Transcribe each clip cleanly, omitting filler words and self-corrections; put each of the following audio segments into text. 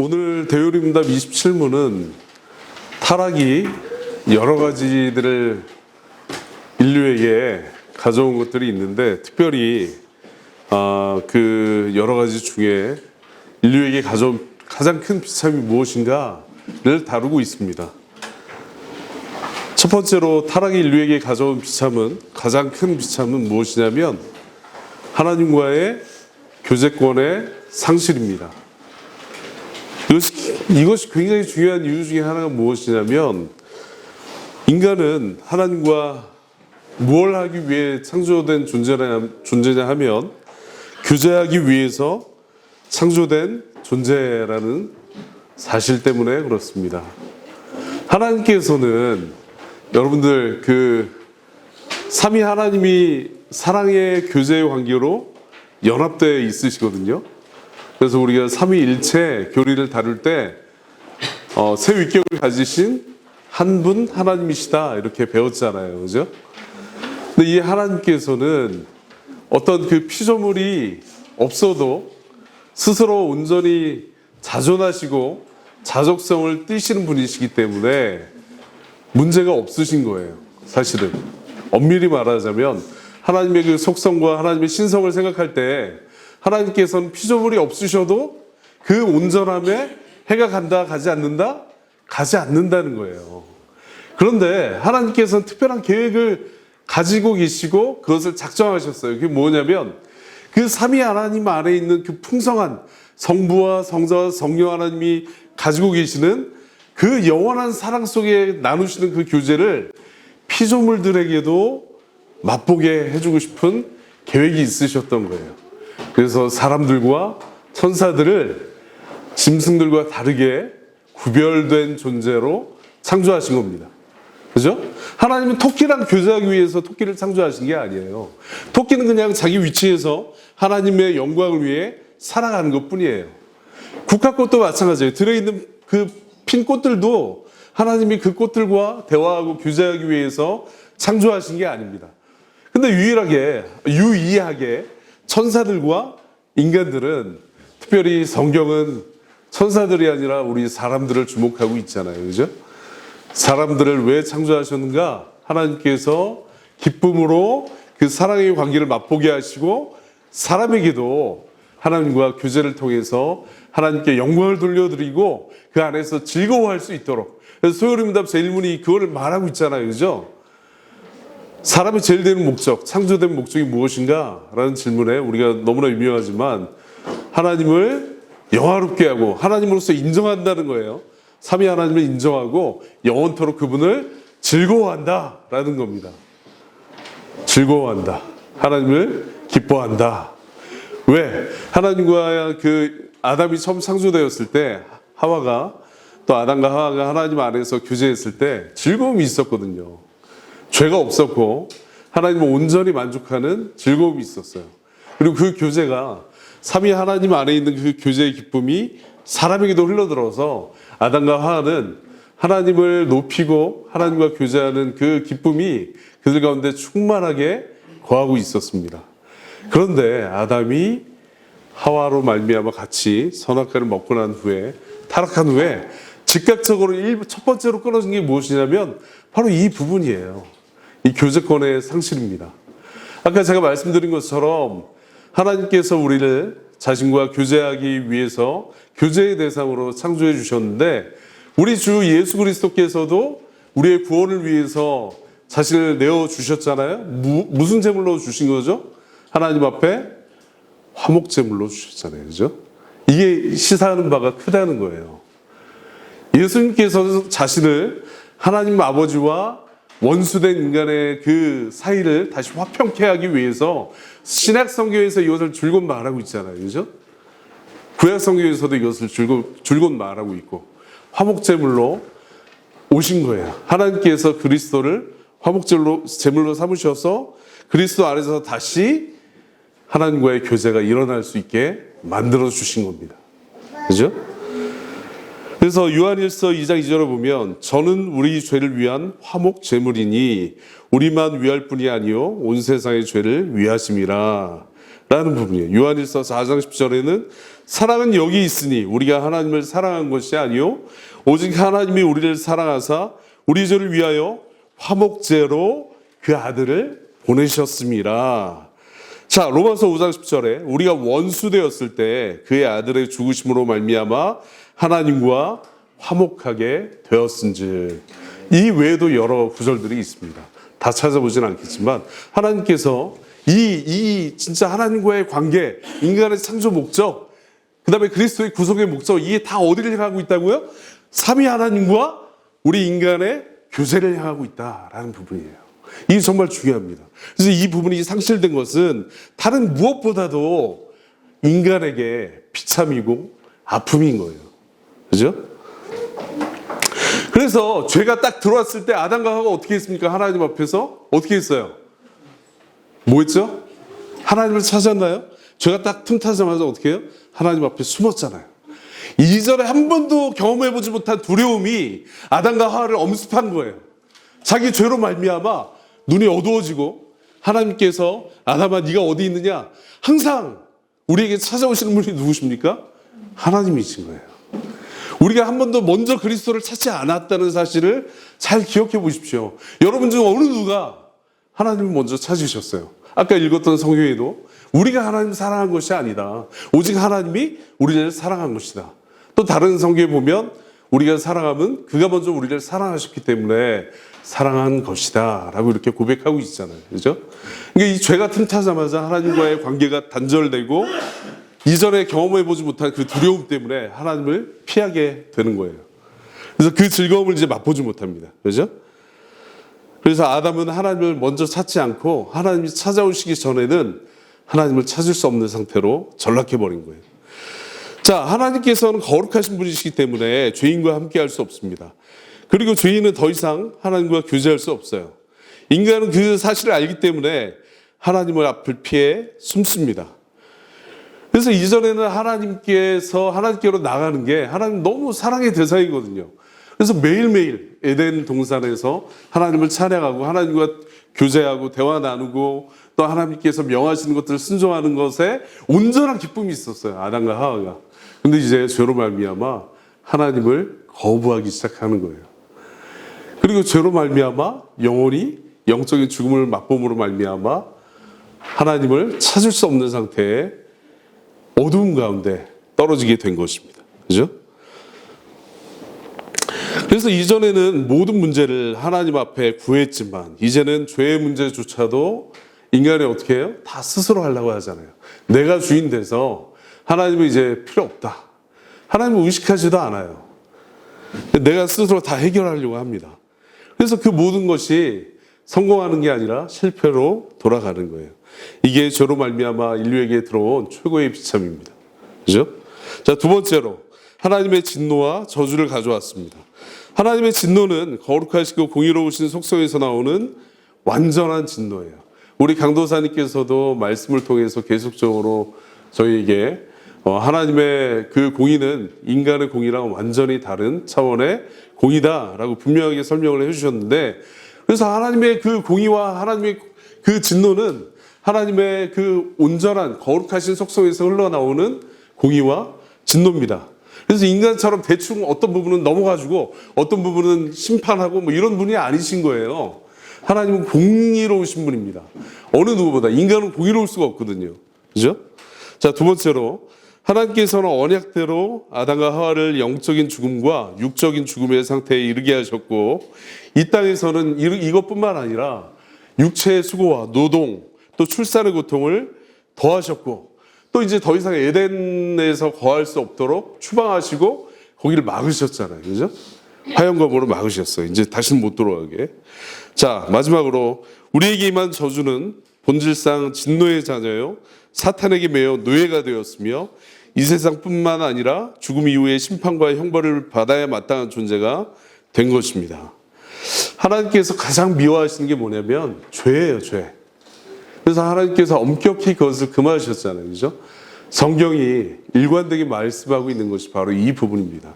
오늘 대요리문답 27문은 타락이 여러 가지들을 인류에게 가져온 것들이 있는데, 특별히 그 여러 가지 중에 인류에게 가져온 가장 큰 비참이 무엇인가를 다루고 있습니다. 첫 번째로 타락이 인류에게 가져온 비참은, 가장 큰 비참은 무엇이냐면 하나님과의 교제권의 상실입니다. 이것이 굉장히 중요한 이유 중에 하나가 무엇이냐면, 인간은 하나님과 무엇을 하기 위해 창조된 존재냐 하면 교제하기 위해서 창조된 존재라는 사실 때문에 그렇습니다. 하나님께서는 여러분들 삼위 하나님이 사랑의 교제의 관계로 연합되어 있으시거든요. 그래서 우리가 삼위일체 교리를 다룰 때 새 위격을 가지신 한 분 하나님이시다 이렇게 배웠잖아요, 그죠? 근데 이 하나님께서는 어떤 그 피조물이 없어도 스스로 온전히 자존하시고 자족성을 띠시는 분이시기 때문에 문제가 없으신 거예요. 사실은 엄밀히 말하자면 하나님의 그 속성과 하나님의 신성을 생각할 때 하나님께서는 피조물이 없으셔도 그 온전함에 해가 간다, 가지 않는다? 가지 않는다는 거예요. 그런데 하나님께서는 특별한 계획을 가지고 계시고 그것을 작정하셨어요. 그게 뭐냐면 그 삼위 하나님 안에 있는 그 풍성한 성부와 성자와 성령 하나님이 가지고 계시는 그 영원한 사랑 속에 나누시는 그 교제를 피조물들에게도 맛보게 해주고 싶은 계획이 있으셨던 거예요. 그래서 사람들과 천사들을 짐승들과 다르게 구별된 존재로 창조하신 겁니다. 그죠? 하나님은 토끼랑 교제하기 위해서 토끼를 창조하신 게 아니에요. 토끼는 그냥 자기 위치에서 하나님의 영광을 위해 살아가는 것 뿐이에요. 국화꽃도 마찬가지예요. 들어있는 그 핀 꽃들도 하나님이 그 꽃들과 대화하고 교제하기 위해서 창조하신 게 아닙니다. 근데 유의하게 천사들과 인간들은, 특별히 성경은 천사들이 아니라 우리 사람들을 주목하고 있잖아요. 그죠? 사람들을 왜 창조하셨는가? 하나님께서 기쁨으로 그 사랑의 관계를 맛보게 하시고 사람에게도 하나님과 교제를 통해서 하나님께 영광을 돌려드리고 그 안에서 즐거워할 수 있도록. 그래서 소요리문답 제1문이 그거를 말하고 있잖아요. 그죠? 사람이 제일 되는 목적, 창조된 목적이 무엇인가? 라는 질문에 우리가 너무나 유명하지만 하나님을 영화롭게 하고 하나님으로서 인정한다는 거예요. 삼위 하나님을 인정하고 영원토록 그분을 즐거워한다 라는 겁니다. 즐거워한다. 하나님을 기뻐한다. 왜? 하나님과 그 아담이 처음 창조되었을 때 또 아담과 하와가 하나님 안에서 교제했을 때 즐거움이 있었거든요. 죄가 없었고 하나님을 온전히 만족하는 즐거움이 있었어요. 그리고 그 교제가 삼위 하나님 안에 있는 그 교제의 기쁨이 사람에게도 흘러들어서 아담과 하와는 하나님을 높이고 하나님과 교제하는 그 기쁨이 그들 가운데 충만하게 거하고 있었습니다. 그런데 아담이 하와로 말미암아 같이 선악과를 먹고 난 후에, 타락한 후에 즉각적으로 첫 번째로 끊어진 게 무엇이냐면 바로 이 부분이에요. 이 교제권의 상실입니다. 아까 제가 말씀드린 것처럼 하나님께서 우리를 자신과 교제하기 위해서 교제의 대상으로 창조해 주셨는데, 우리 주 예수 그리스도께서도 우리의 구원을 위해서 자신을 내어주셨잖아요. 무슨 제물로 주신 거죠? 하나님 앞에 화목제물로 주셨잖아요. 그죠? 이게 시사하는 바가 크다는 거예요. 예수님께서 자신을 하나님 아버지와 원수된 인간의 그 사이를 다시 화평케 하기 위해서 신약 성경에서 이것을 줄곧 말하고 있잖아요. 그죠? 구약 성경에서도 이것을 줄곧 말하고 있고, 화목제물로 오신 거예요. 하나님께서 그리스도를 화목제물로 삼으셔서 그리스도 안에서 다시 하나님과의 교제가 일어날 수 있게 만들어 주신 겁니다. 그죠? 그래서 요한일서 2장 2절을 보면 저는 우리 죄를 위한 화목 제물이니 우리만 위할 뿐이 아니요 온 세상의 죄를 위하심이라 라는 부분이에요. 요한일서 4장 10절에는 사랑은 여기 있으니 우리가 하나님을 사랑한 것이 아니요 오직 하나님이 우리를 사랑하사 우리 죄를 위하여 화목제로 그 아들을 보내셨습니다. 자, 로마서 5장 10절에 우리가 원수 되었을 때 그의 아들의 죽으심으로 말미암아 하나님과 화목하게 되었은즉. 이 외에도 여러 구절들이 있습니다. 다 찾아보진 않겠지만 하나님께서 이 진짜 하나님과의 관계, 인간의 창조 목적, 그 다음에 그리스도의 구속의 목적, 이게 다 어디를 향하고 있다고요? 삼위 하나님과 우리 인간의 교제를 향하고 있다라는 부분이에요. 이게 정말 중요합니다. 그래서 이 부분이 상실된 것은 다른 무엇보다도 인간에게 비참이고 아픔인 거예요. 그죠? 그래서 죄가 딱 들어왔을 때 아담과 하와가 어떻게 했습니까? 하나님 앞에서 어떻게 했어요? 뭐 했죠? 하나님을 찾았나요? 죄가 딱 틈타자마자 어떻게 해요? 하나님 앞에 숨었잖아요. 이전에 한 번도 경험해보지 못한 두려움이 아담과 하와를 엄습한 거예요. 자기 죄로 말미암아 눈이 어두워지고 하나님께서 아담아 네가 어디 있느냐? 항상 우리에게 찾아오시는 분이 누구십니까? 하나님이신 거예요. 우리가 한 번도 먼저 그리스도를 찾지 않았다는 사실을 잘 기억해 보십시오. 여러분 중 어느 누가 하나님을 먼저 찾으셨어요? 아까 읽었던 성경에도 우리가 하나님을 사랑한 것이 아니다. 오직 하나님이 우리를 사랑한 것이다. 또 다른 성경에 보면 우리가 사랑하면 그가 먼저 우리를 사랑하셨기 때문에 사랑한 것이다 라고 이렇게 고백하고 있잖아요. 그죠? 그러니까 이 죄가 틈타자마자 하나님과의 관계가 단절되고 이전에 경험해보지 못한 그 두려움 때문에 하나님을 피하게 되는 거예요. 그래서 그 즐거움을 이제 맛보지 못합니다. 그죠? 그래서 아담은 하나님을 먼저 찾지 않고 하나님이 찾아오시기 전에는 하나님을 찾을 수 없는 상태로 전락해버린 거예요. 자, 하나님께서는 거룩하신 분이시기 때문에 죄인과 함께 할 수 없습니다. 그리고 죄인은 더 이상 하나님과 교제할 수 없어요. 인간은 그 사실을 알기 때문에 하나님의 앞을 피해 숨습니다. 그래서 이전에는 하나님께로 나가는 게 하나님 너무 사랑의 대상이거든요. 그래서 매일매일 에덴 동산에서 하나님을 찬양하고 하나님과 교제하고 대화 나누고 또 하나님께서 명하시는 것들을 순종하는 것에 온전한 기쁨이 있었어요. 아담과 하와가. 근데 이제 죄로 말미암아 하나님을 거부하기 시작하는 거예요. 그리고 죄로 말미암아 영혼이 영적인 죽음을 맛봄으로 말미암아 하나님을 찾을 수 없는 상태에 어두움 가운데 떨어지게 된 것입니다. 그죠? 그래서 이전에는 모든 문제를 하나님 앞에 구했지만 이제는 죄의 문제조차도 인간이 어떻게 해요? 다 스스로 하려고 하잖아요. 내가 주인 돼서 하나님은 이제 필요 없다. 하나님은 의식하지도 않아요. 내가 스스로 다 해결하려고 합니다. 그래서 그 모든 것이 성공하는 게 아니라 실패로 돌아가는 거예요. 이게 죄로 말미암아 인류에게 들어온 최고의 비참입니다. 그죠? 자, 두 번째로 하나님의 진노와 저주를 가져왔습니다. 하나님의 진노는 거룩하시고 공의로우신 속성에서 나오는 완전한 진노예요. 우리 강도사님께서도 말씀을 통해서 계속적으로 저희에게 하나님의 그 공의는 인간의 공의랑 완전히 다른 차원의 공의다라고 분명하게 설명을 해주셨는데, 그래서 하나님의 그 공의와 하나님의 그 진노는 하나님의 그 온전한 거룩하신 속성에서 흘러나오는 공의와 진노입니다. 그래서 인간처럼 대충 어떤 부분은 넘어가지고 어떤 부분은 심판하고 뭐 이런 분이 아니신 거예요. 하나님은 공의로우신 분입니다. 어느 누구보다 인간은 공의로울 수가 없거든요. 그죠? 자, 두 번째로 하나님께서는 언약대로 아담과 하와를 영적인 죽음과 육적인 죽음의 상태에 이르게 하셨고, 이 땅에서는 이것뿐만 아니라 육체의 수고와 노동, 또 출산의 고통을 더하셨고, 또 이제 더 이상 에덴에서 거할 수 없도록 추방하시고 거기를 막으셨잖아요. 그죠? 화염검으로 막으셨어요. 이제 다시는 못 들어가게. 자, 마지막으로 우리에게 임한 저주는 본질상 진노의 자녀요 사탄에게 매여 노예가 되었으며 이 세상뿐만 아니라 죽음 이후의 심판과 형벌을 받아야 마땅한 존재가 된 것입니다. 하나님께서 가장 미워하시는 게 뭐냐면 죄예요, 죄. 그래서 하나님께서 엄격히 그것을 금하셨잖아요. 그죠? 성경이 일관되게 말씀하고 있는 것이 바로 이 부분입니다.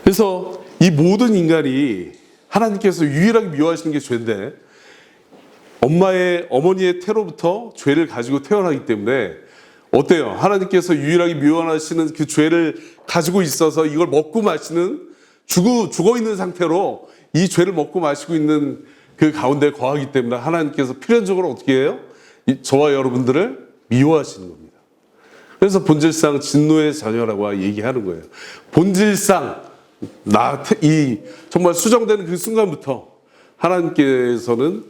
그래서 이 모든 인간이 하나님께서 유일하게 미워하시는 게 죄인데, 어머니의 태로부터 죄를 가지고 태어나기 때문에 어때요? 하나님께서 유일하게 미워하시는 그 죄를 가지고 있어서 이걸 먹고 마시는 죽어 있는 상태로 이 죄를 먹고 마시고 있는 그 가운데 거하기 때문에 하나님께서 필연적으로 어떻게 해요? 저와 여러분들을 미워하시는 겁니다. 그래서 본질상 진노의 자녀라고 얘기하는 거예요. 본질상 정말 수정되는 그 순간부터 하나님께서는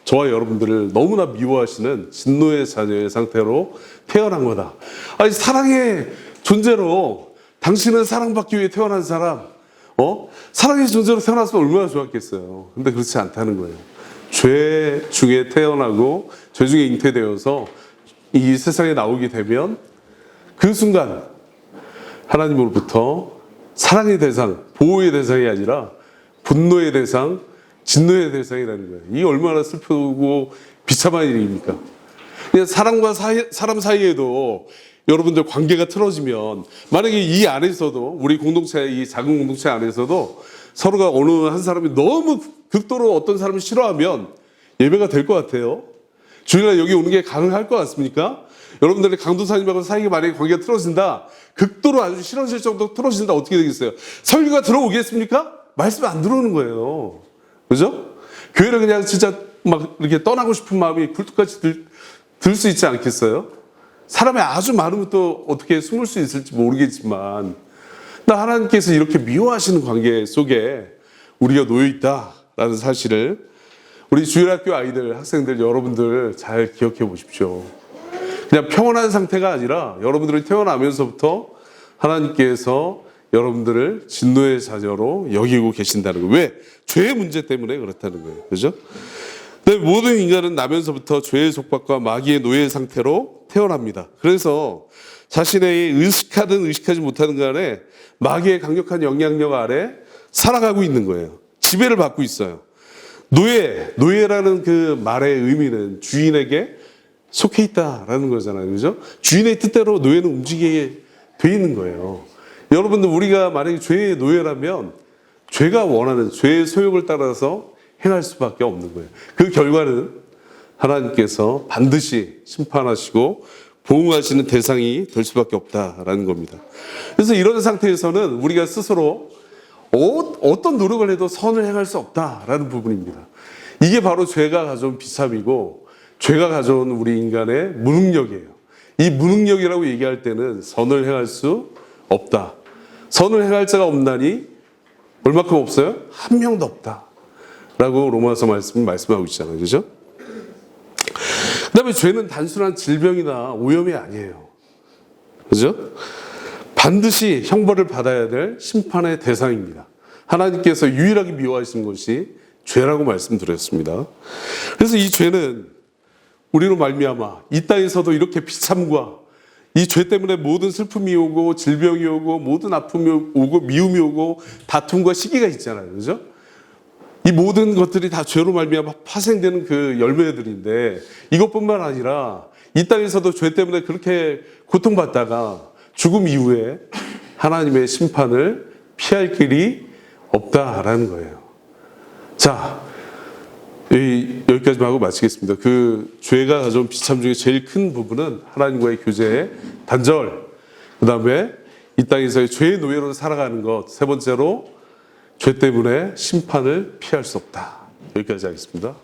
저와 여러분들을 너무나 미워하시는 진노의 자녀의 상태로 태어난 거다. 아니, 사랑의 존재로 당신은 사랑받기 위해 태어난 사람, 사랑의 존재로 태어났으면 얼마나 좋았겠어요. 근데 그렇지 않다는 거예요. 죄 중에 태어나고 죄 중에 잉태되어서 이 세상에 나오게 되면 그 순간 하나님으로부터 사랑의 대상, 보호의 대상이 아니라 분노의 대상, 진노의 대상이라는 거예요. 이게 얼마나 슬프고 비참한 일입니까? 그냥 사람과 사람 사이에도 여러분들 관계가 틀어지면 만약에 이 안에서도 우리 공동체, 이 작은 공동체 안에서도 서로가 어느 한 사람이 너무 극도로 어떤 사람을 싫어하면 예배가 될 것 같아요. 주일날 여기 오는 게 가능할 것 같습니까? 여러분들의 강도사님하고 사이가 만약에 관계가 틀어진다, 극도로 아주 싫어질 정도로 틀어진다, 어떻게 되겠어요? 설교가 들어오겠습니까? 말씀 안 들어오는 거예요. 그죠? 교회를 그냥 진짜 막 이렇게 떠나고 싶은 마음이 굴뚝같이 들 수 있지 않겠어요? 사람이 아주 많으면 또 어떻게 숨을 수 있을지 모르겠지만, 하나님께서 이렇게 미워하시는 관계 속에 우리가 놓여 있다라는 사실을 우리 주일학교 아이들, 학생들, 여러분들 잘 기억해 보십시오. 그냥 평온한 상태가 아니라 여러분들이 태어나면서부터 하나님께서 여러분들을 진노의 자녀로 여기고 계신다는 거예요. 왜? 죄의 문제 때문에 그렇다는 거예요. 그죠? 근데 모든 인간은 나면서부터 죄의 속박과 마귀의 노예 상태로 태어납니다. 그래서 자신의 의식하든 의식하지 못하든 간에 마귀의 강력한 영향력 아래 살아가고 있는 거예요. 지배를 받고 있어요. 노예라는 그 말의 의미는 주인에게 속해 있다라는 거잖아요. 그죠? 주인의 뜻대로 노예는 움직이게 돼 있는 거예요. 여러분들, 우리가 만약에 죄의 노예라면 죄가 원하는 죄의 소욕을 따라서 행할 수밖에 없는 거예요. 그 결과는 하나님께서 반드시 심판하시고 보응하시는 대상이 될 수밖에 없다라는 겁니다. 그래서 이런 상태에서는 우리가 스스로 어떤 노력을 해도 선을 행할 수 없다라는 부분입니다. 이게 바로 죄가 가져온 비참이고 죄가 가져온 우리 인간의 무능력이에요. 이 무능력이라고 얘기할 때는 선을 행할 수 없다. 선을 행할 자가 없나니 얼마큼 없어요? 한 명도 없다. 라고 로마서 말씀하고 있잖아요. 그죠? 그 다음에 죄는 단순한 질병이나 오염이 아니에요. 그죠? 반드시 형벌을 받아야 될 심판의 대상입니다. 하나님께서 유일하게 미워하시는 것이 죄라고 말씀드렸습니다. 그래서 이 죄는 우리로 말미암아 이 땅에서도 이렇게 비참과 이 죄 때문에 모든 슬픔이 오고 질병이 오고 모든 아픔이 오고 미움이 오고 다툼과 시기가 있잖아요. 그죠? 이 모든 것들이 다 죄로 말미암아 파생되는 그 열매들인데 이것뿐만 아니라 이 땅에서도 죄 때문에 그렇게 고통받다가 죽음 이후에 하나님의 심판을 피할 길이 없다라는 거예요. 자, 여기까지만 하고 마치겠습니다. 그 죄가 가져온 비참 중에 제일 큰 부분은 하나님과의 교제의 단절, 그 다음에 이 땅에서의 죄의 노예로 살아가는 것, 세 번째로 죄 때문에 심판을 피할 수 없다. 여기까지 하겠습니다.